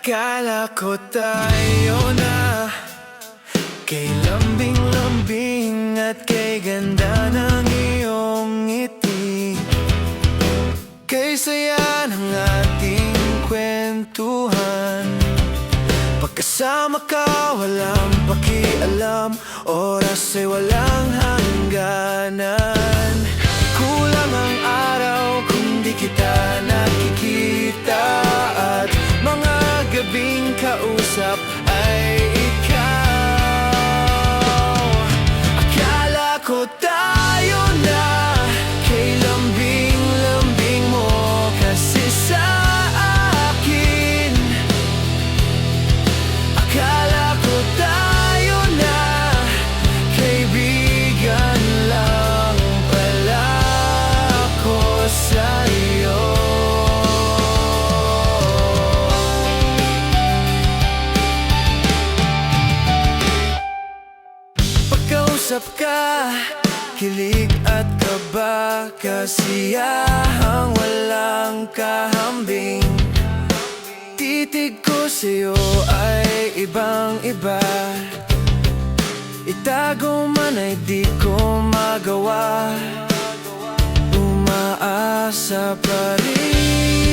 Akala ko tayo na kay lambing-lambing at kay ganda ng iyong ngiti, kay saya ng ating kwentuhan. Pagkasama ka walang pakialam, oras ay walang hangganan. Kulang ang araw kung di kita nakikita, at mga gabing kausap ay ikaw. Akala ko tayo na kay lambing-lambing mo kasi sa akin. Akala ko tayo na kaibigan lang pala ako sa'yo. Pagkausap ka, kilig at kaba, kasiyahang walang kahambing. Titig ko sa'yo ay ibang-iba, itago man ay di ko magawa. Umaasa pa rin